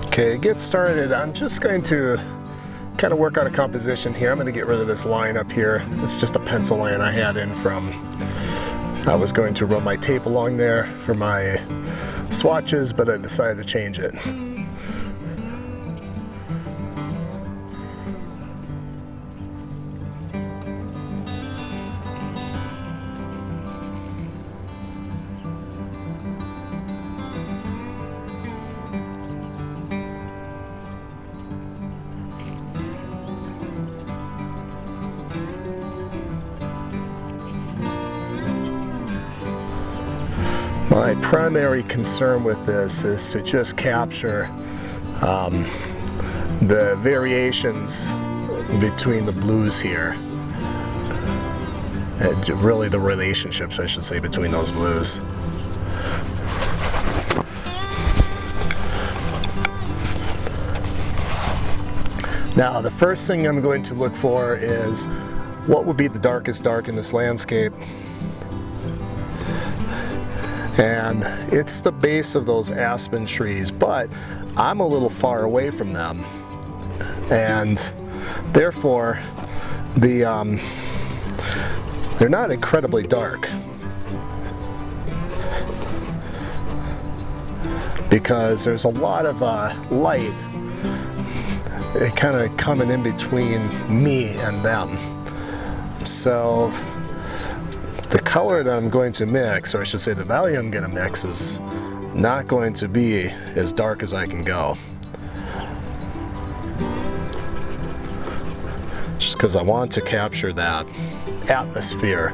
Okay, get started. I'm just going to kind of work out a composition here. I'm going to get rid of this line up here. It's just a pencil line I had in from, I was going to run my tape along there for my swatches, but I decided to change it. My primary concern with this is to just capture the variations between the blues here. And really the relationships, I should say, between those blues. Now, the first thing I'm going to look for is what would be the darkest dark in this landscape. And it's the base of those aspen trees, but I'm a little far away from them, and therefore they're not incredibly dark, because there's a lot of light kind of coming in between me and them. So the color that I'm going to mix, or I should say the value I'm going to mix, is not going to be as dark as I can go. Just because I want to capture that atmosphere.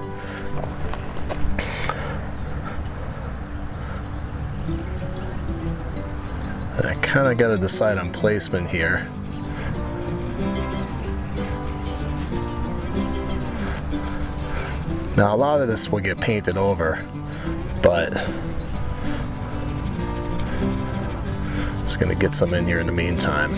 And I kind of got to decide on placement here. Now, a lot of this will get painted over, but just going to get some in here in the meantime.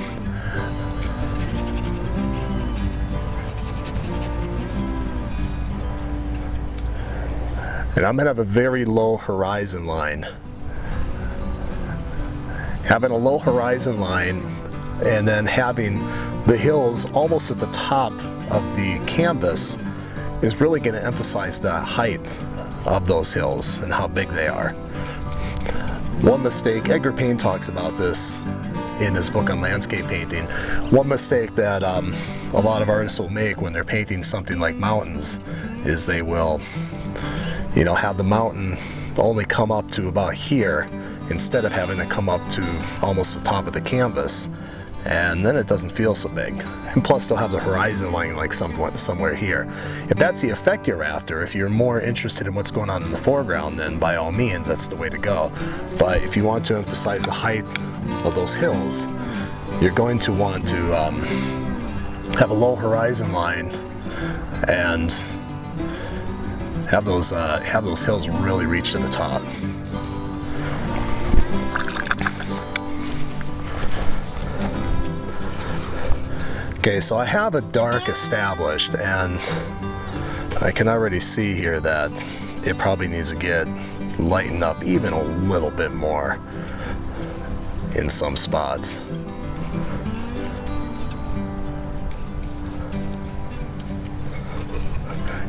And I'm going to have a very low horizon line. Having a low horizon line and then having the hills almost at the top of the canvas is really going to emphasize the height of those hills and how big they are. One mistake, Edgar Payne talks about this in his book on landscape painting. One mistake that a lot of artists will make when they're painting something like mountains is they will, have the mountain only come up to about here instead of having it come up to almost the top of the canvas. And then it doesn't feel so big. And plus they'll have the horizon line like somewhere here. If that's the effect you're after, if you're more interested in what's going on in the foreground, then by all means that's the way to go. But if you want to emphasize the height of those hills, you're going to want to have a low horizon line and have those hills really reach to the top. Okay, so I have a dark established, and I can already see here that it probably needs to get lightened up even a little bit more in some spots.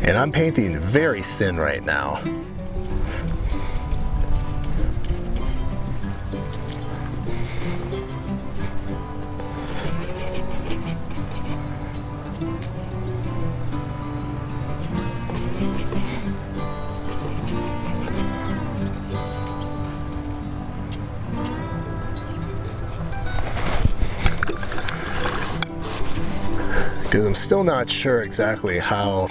And I'm painting very thin right now. Because I'm still not sure exactly how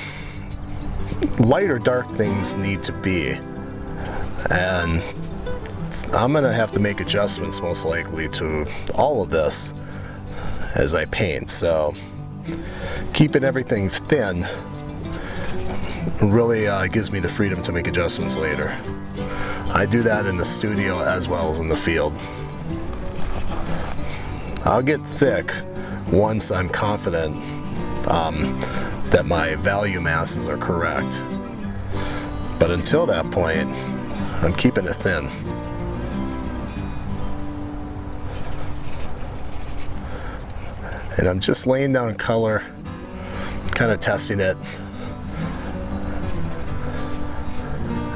light or dark things need to be, and I'm gonna have to make adjustments most likely to all of this as I paint. So keeping everything thin really gives me the freedom to make adjustments later. I do that in the studio as well as in the field. I'll get thick once I'm confident that my value masses are correct. But until that point, I'm keeping it thin. And I'm just laying down color, kind of testing it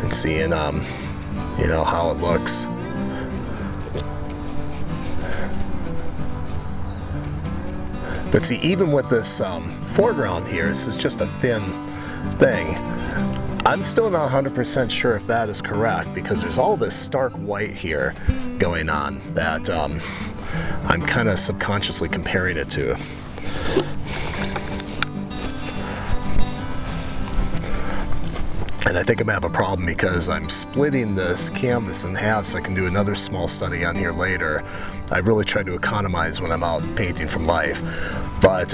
and seeing, you know, how it looks. But see, even with this foreground here, this is just a thin thing. I'm still not 100% sure if that is correct, because there's all this stark white here going on that I'm kind of subconsciously comparing it to. And I think I'm gonna have a problem because I'm splitting this canvas in half so I can do another small study on here later. I really try to economize when I'm out painting from life. But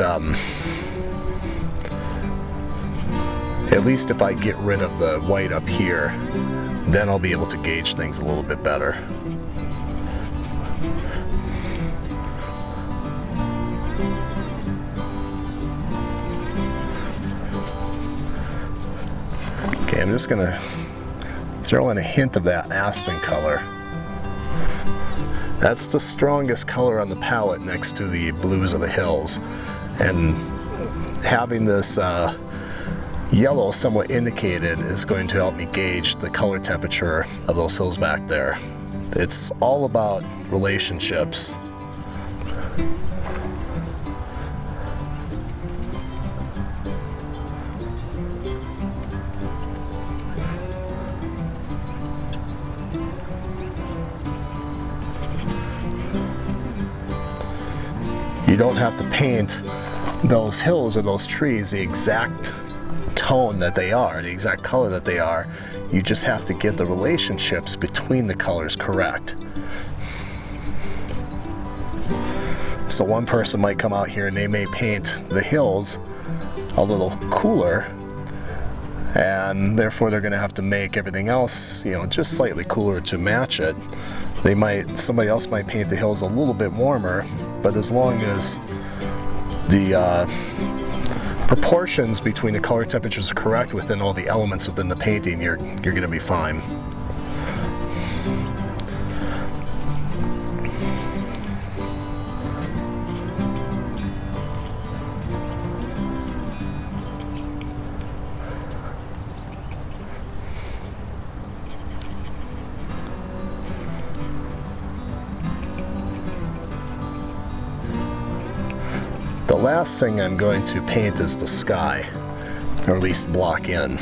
at least if I get rid of the white up here, then I'll be able to gauge things a little bit better. Okay, I'm just gonna throw in a hint of that aspen color. That's the strongest color on the palette next to the blues of the hills. And having this yellow somewhat indicated is going to help me gauge the color temperature of those hills back there. It's all about relationships. You don't have to paint those hills or those trees the exact tone that they are, the exact color that they are. You just have to get the relationships between the colors correct. So one person might come out here and they may paint the hills a little cooler, and therefore they're going to have to make everything else, you know, just slightly cooler to match it. Somebody else might paint the hills a little bit warmer, but as long as the proportions between the color temperatures are correct within all the elements within the painting, you're going to be fine. The last thing I'm going to paint is the sky, or at least block in.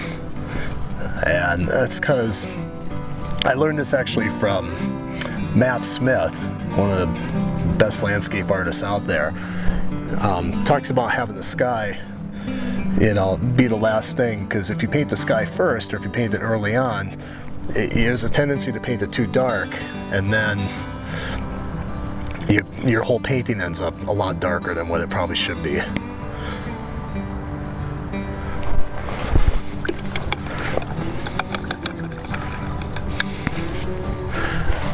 And that's because I learned this actually from Matt Smith, one of the best landscape artists out there. Talks about having the sky, you know, be the last thing, because if you paint the sky first, or if you paint it early on, there's a tendency to paint it too dark, and then your whole painting ends up a lot darker than what it probably should be.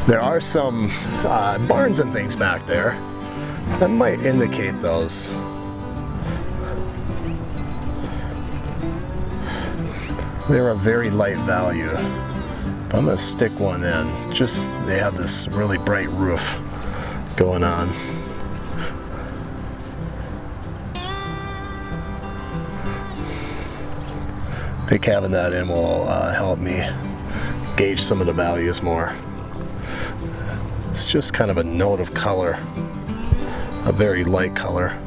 There are some barns and things back there that might indicate those. They're a very light value, but I'm going to stick one in. Just, they have this really bright roof going on. I think having that in will help me gauge some of the values more. It's just kind of a note of color, a very light color.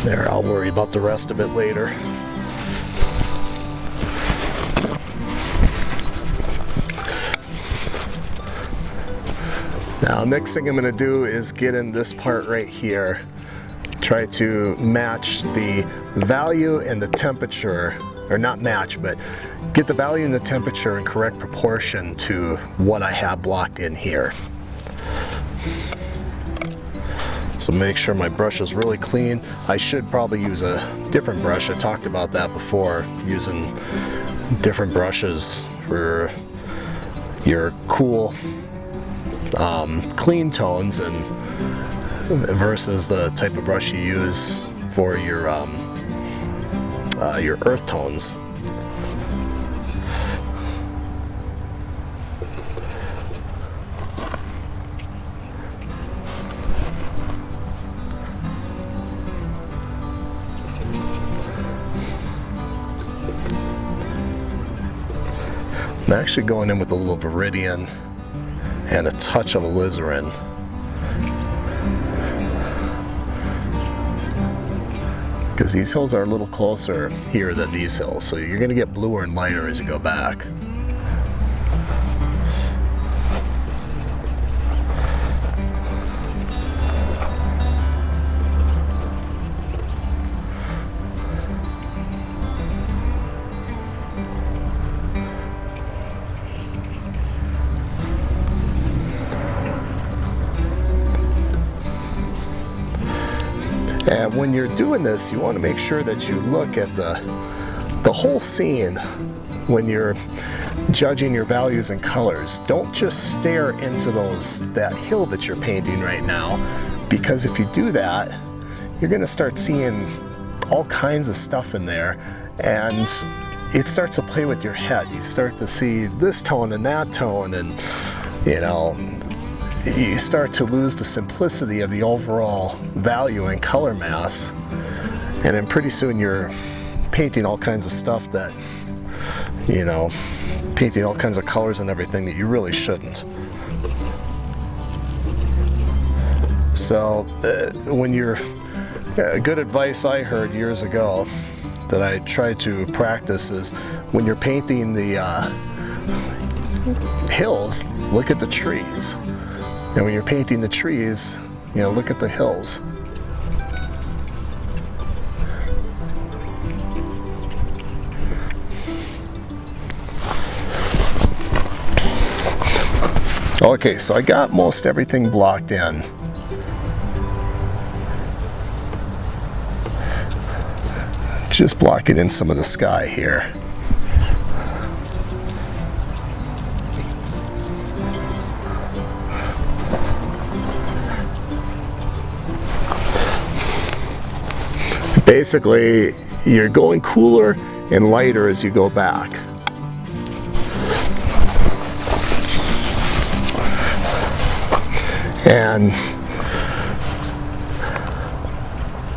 There, I'll worry about the rest of it later. Now, next thing I'm going to do is get in this part right here. Try to match the value and the temperature, or not match, but get the value and the temperature in correct proportion to what I have blocked in here. So make sure my brush is really clean. I should probably use a different brush. I talked about that before, using different brushes for your cool clean tones and versus the type of brush you use for your earth tones. I'm actually going in with a little Viridian and a touch of alizarin. Because these hills are a little closer here than these hills, so you're going to get bluer and lighter as you go back. And when you're doing this, you want to make sure that you look at the whole scene when you're judging your values and colors. Don't just stare into that hill that you're painting right now, because if you do that, you're going to start seeing all kinds of stuff in there, and it starts to play with your head. You start to see this tone and that tone, and you start to lose the simplicity of the overall value and color mass, and then pretty soon you're painting all kinds of stuff that, painting all kinds of colors and everything that you really shouldn't. So good advice I heard years ago that I tried to practice is, when you're painting the hills, look at the trees. And when you're painting the trees, look at the hills. Okay, so I got most everything blocked in. Just blocking in some of the sky here. Basically, you're going cooler and lighter as you go back. And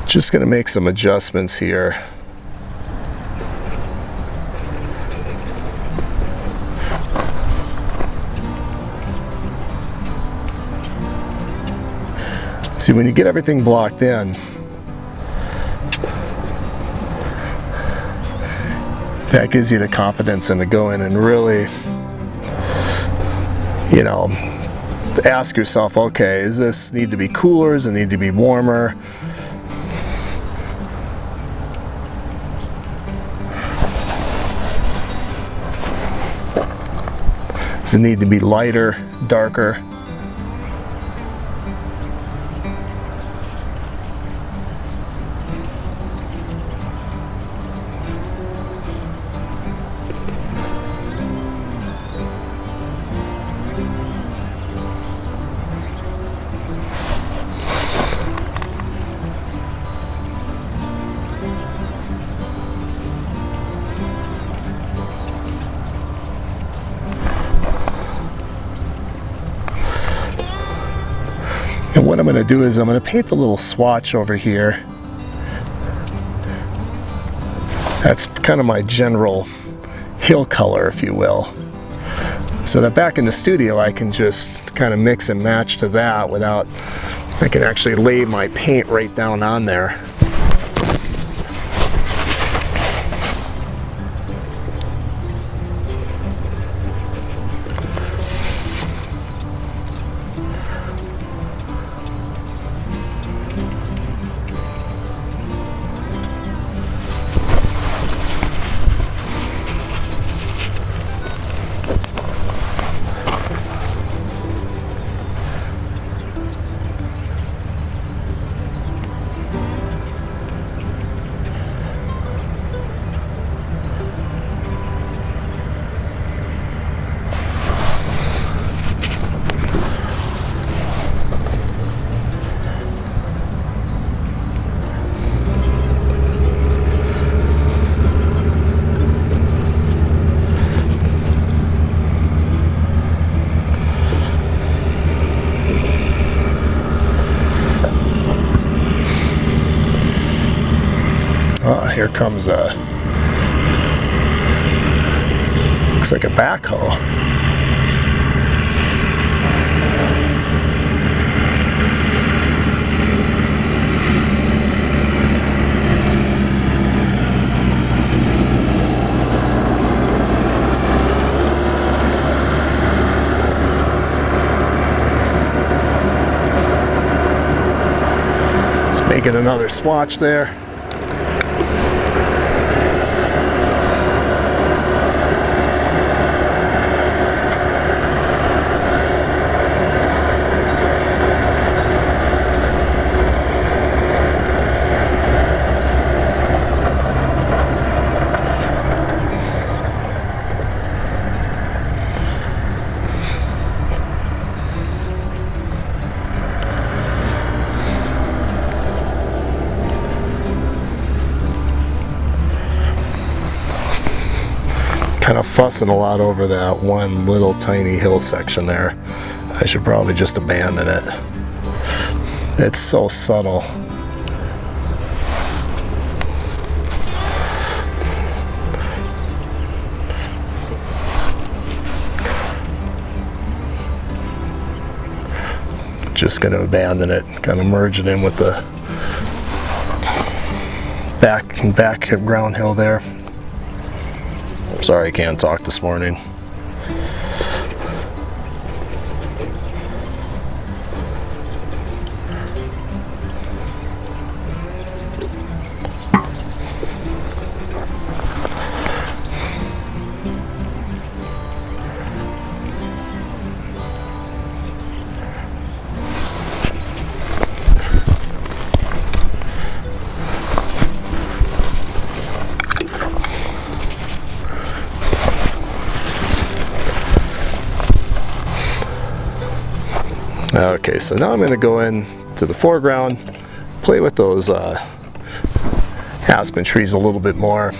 just going to make some adjustments here. See, when you get everything blocked in, that gives you the confidence and to go in and really, ask yourself, okay, does this need to be cooler? Does it need to be warmer? Does it need to be lighter, darker? And what I'm going to do is I'm going to paint a little swatch over here. That's kind of my general hill color, if you will. So that back in the studio I can just kind of mix and match to that without, I can actually lay my paint right down on there. here comes a, looks like a backhoe. It's making another swatch there. Kind of fussing a lot over that one little tiny hill section there. I should probably just abandon it. It's so subtle. Just going to abandon it, kind of merge it in with the background hill there. Sorry I can't talk this morning. Okay, so now I'm going to go in to the foreground, play with those aspen trees a little bit more.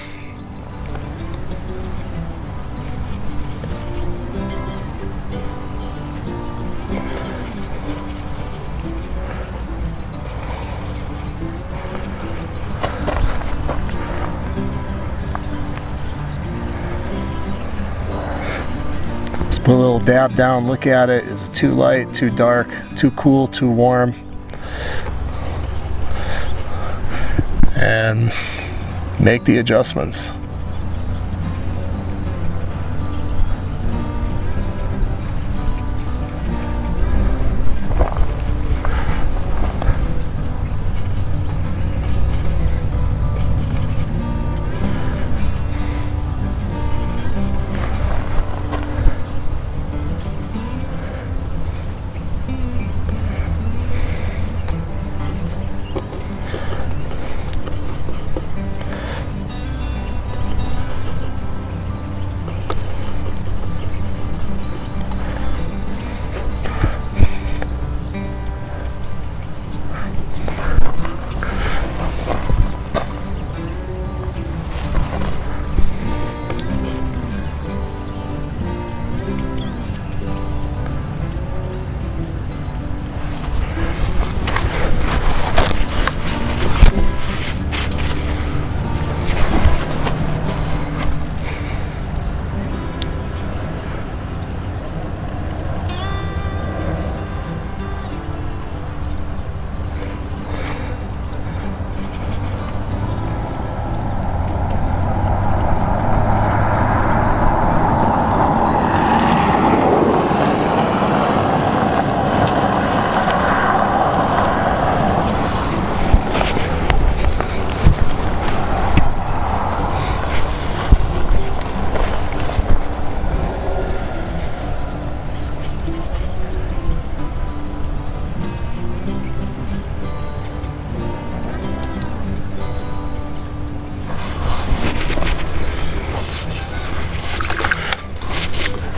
Put a little dab down, look at it. Is it too light, too dark, too cool, too warm? And make the adjustments.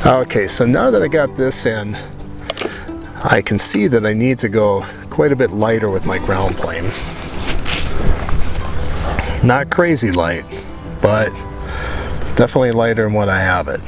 Okay, so now that I got this in, I can see that I need to go quite a bit lighter with my ground plane. Not crazy light, but definitely lighter than what I have it.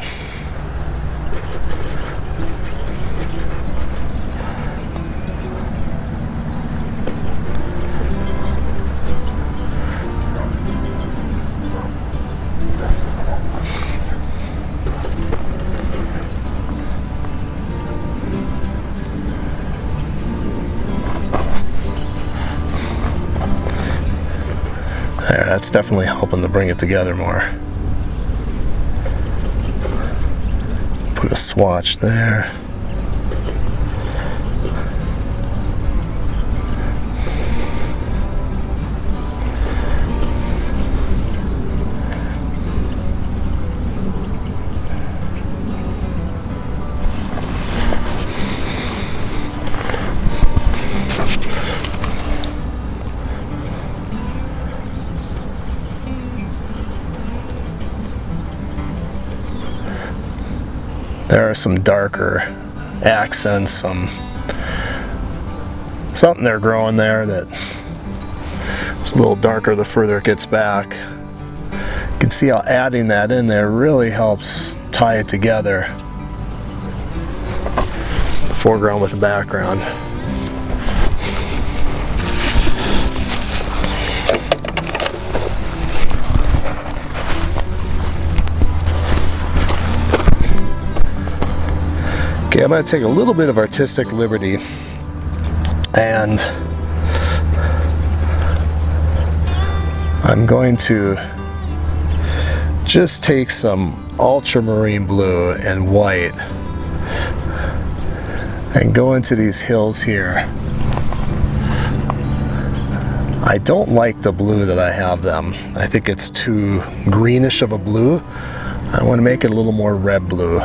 Yeah, it's definitely helping to bring it together more. Put a swatch there. There are some darker accents, something they're growing there that it's a little darker the further it gets back. You can see how adding that in there really helps tie it together, the foreground with the background. Okay, I'm going to take a little bit of artistic liberty and I'm going to just take some ultramarine blue and white and go into these hills here. I don't like the blue that I have them. I think it's too greenish of a blue. I want to make it a little more red blue.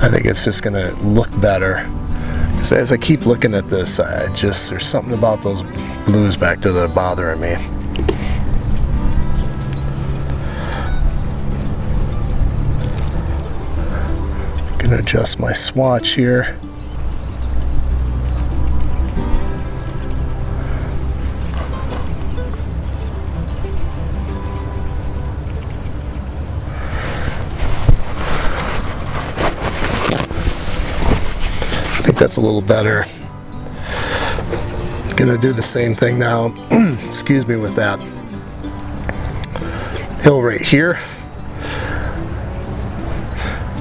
I think it's just going to look better. So as I keep looking at this, there's something about those blues back there that are bothering me. Going to adjust my swatch here. That's a little better. Gonna do the same thing now, excuse me, with that hill right here.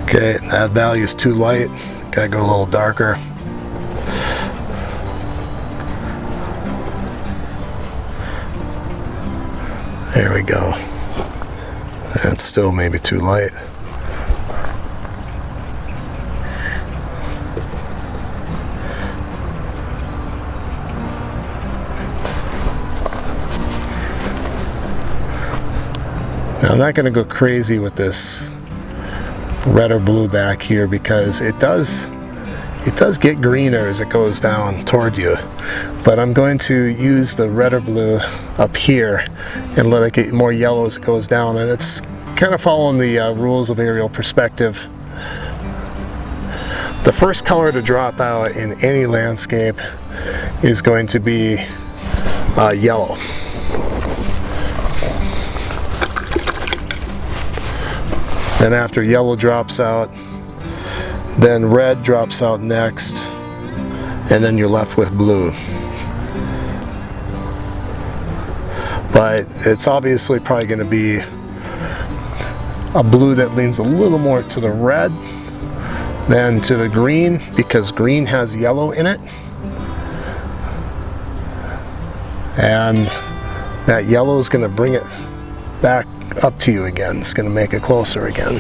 Okay, that value is too light. Gotta go a little darker. There we go. That's still maybe too light. Now, I'm not going to go crazy with this red or blue back here because it does get greener as it goes down toward you. But I'm going to use the red or blue up here and let it get more yellow as it goes down. And it's kind of following the rules of aerial perspective. The first color to drop out in any landscape is going to be yellow. And after yellow drops out, then red drops out next, and then you're left with blue. But it's obviously probably going to be a blue that leans a little more to the red than to the green, because green has yellow in it. And that yellow is going to bring it back up to you again. It's going to make it closer again.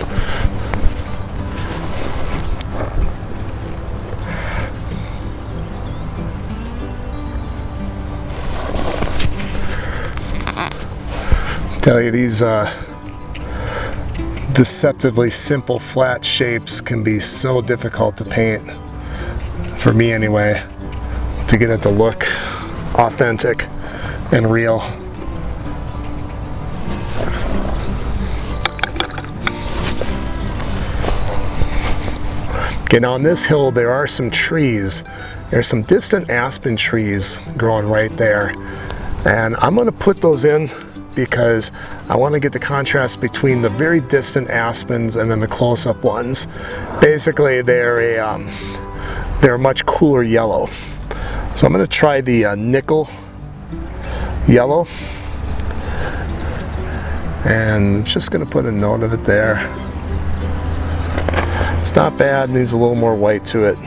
Tell you, these deceptively simple flat shapes can be so difficult to paint, for me anyway, to get it to look authentic and real. Okay, now on this hill there are some trees. There's some distant aspen trees growing right there. And I'm going to put those in because I want to get the contrast between the very distant aspens and then the close-up ones. Basically, they're a much cooler yellow. So I'm going to try the nickel yellow. And I'm just going to put a note of it there. It's not bad, needs a little more white to it.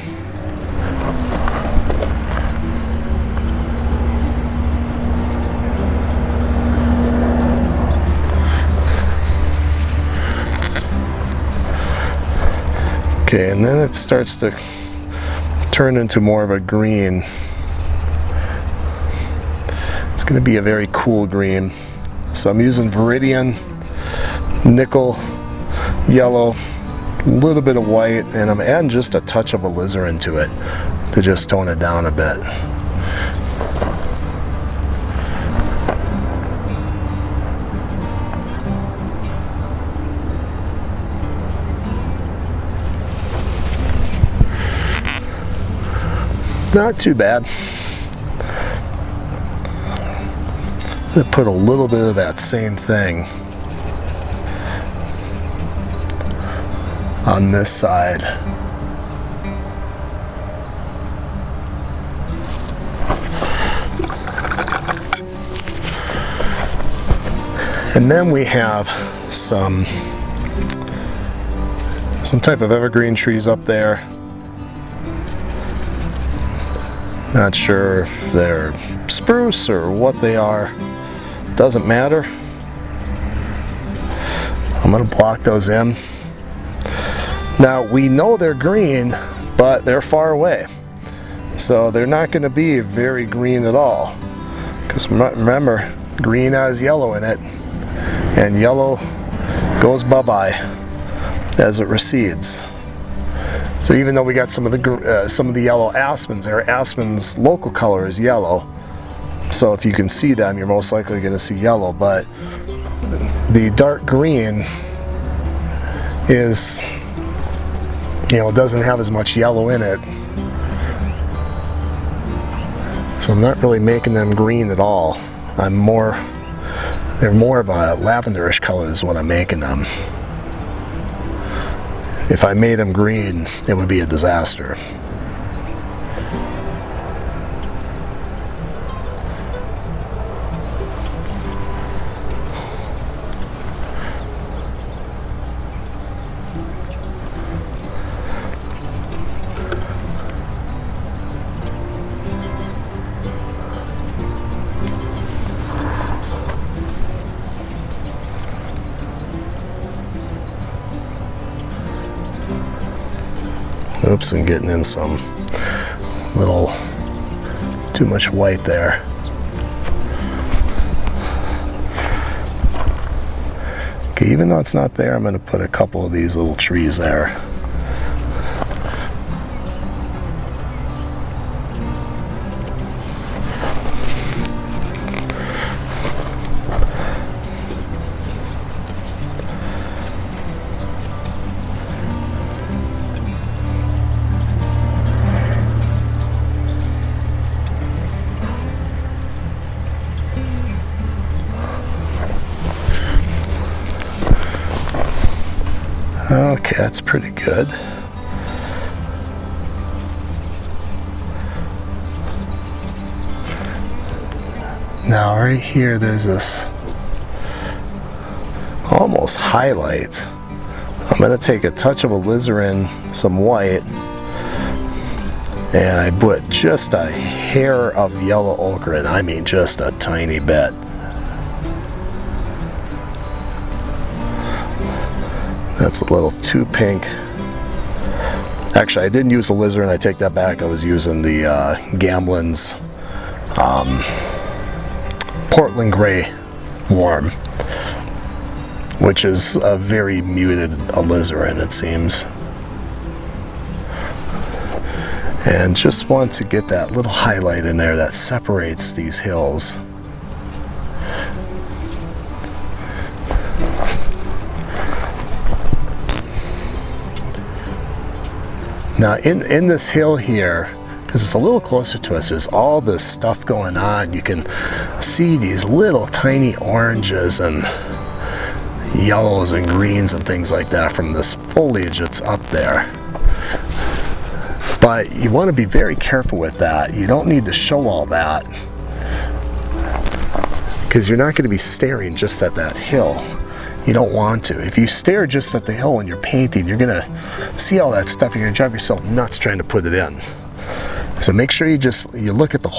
Okay, and then it starts to turn into more of a green. It's going to be a very cool green. So I'm using Viridian, nickel, yellow, a little bit of white, and I'm adding just a touch of alizarin to it to just tone it down a bit. Not too bad. I'm going to put a little bit of that same thing on this side. And then we have some type of evergreen trees up there. Not sure if they're spruce or what they are. Doesn't matter. I'm going to block those in. Now we know they're green, but they're far away. So they're not going to be very green at all. Because remember, green has yellow in it. And yellow goes bye-bye as it recedes. So even though we got some of the yellow aspens there, aspen's local color is yellow. So if you can see them, you're most likely going to see yellow. But the dark green is, it doesn't have as much yellow in it. So I'm not really making them green at all. They're more of a lavenderish color is what I'm making them. If I made them green, it would be a disaster. Oops, I'm getting in some little too much white there. Okay, even though it's not there, I'm going to put a couple of these little trees there. Okay, that's pretty good. Now right here there's this almost highlight. I'm going to take a touch of alizarin, some white, and I put just a hair of yellow ochre in. I mean just a tiny bit. That's a little too pink. Actually, I didn't use the alizarin, I take that back. I was using the Gamblin's Portland Gray Warm, which is a very muted alizarin, it seems. And just want to get that little highlight in there that separates these hills. Now in this hill here, because it's a little closer to us, there's all this stuff going on. You can see these little tiny oranges and yellows and greens and things like that from this foliage that's up there. But you want to be very careful with that. You don't need to show all that, because you're not going to be staring just at that hill. You don't want to. If you stare just at the hill when you're painting, you're gonna see all that stuff. You're gonna drive yourself nuts trying to put it in. So make sure you look at the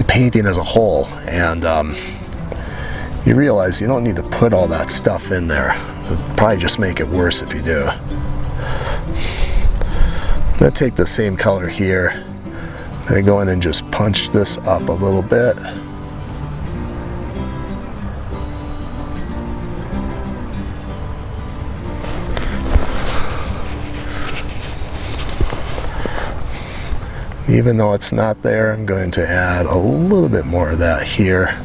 painting as a whole, and you realize you don't need to put all that stuff in there. It'll probably just make it worse if you do. I'm gonna take the same color here. I'm gonna go in and just punch this up a little bit. Even though it's not there, I'm going to add a little bit more of that here.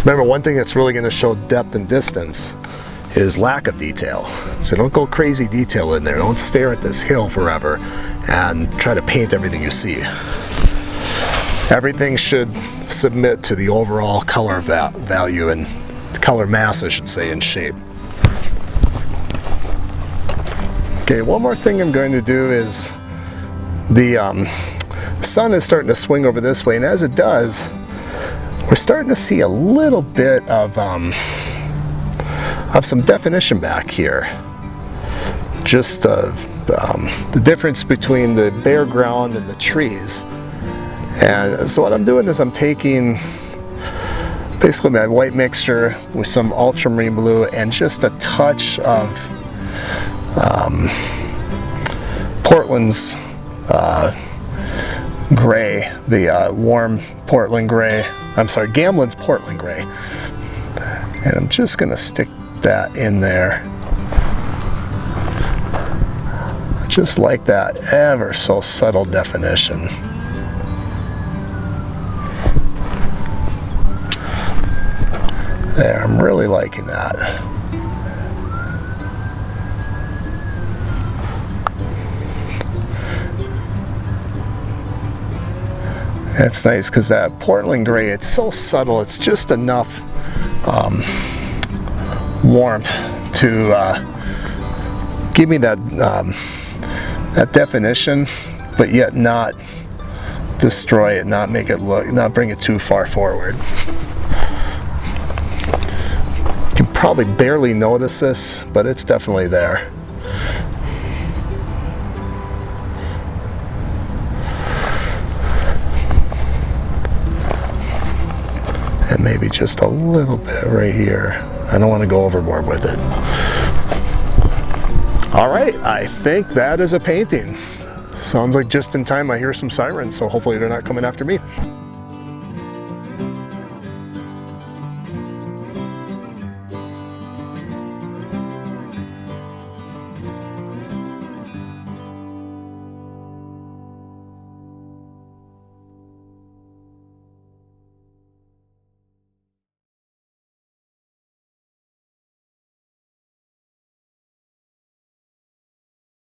Remember, one thing that's really going to show depth and distance is lack of detail. So don't go crazy detail in there. Don't stare at this hill forever and try to paint everything you see. Everything should submit to the overall color value and color mass, I should say, and shape. Okay, one more thing I'm going to do is the sun is starting to swing over this way, and as it does, we're starting to see a little bit of some definition back here. Just the difference between the bare ground and the trees. And so what I'm doing is I'm taking basically my white mixture with some ultramarine blue and just a touch of Portland's gray, the warm Portland gray. I'm sorry, Gamlin's Portland gray. And I'm just gonna stick that in there. Just like that, ever so subtle definition. There, I'm really liking that. That's nice because that Portland gray, it's so subtle, it's just enough warmth to give me that that definition, but yet not destroy it, not make it look, not bring it too far forward. You can probably barely notice this, but it's definitely there. And maybe just a little bit right here. I don't want to go overboard with it. All right, I think that is a painting. Sounds like just in time I hear some sirens, so hopefully they're not coming after me.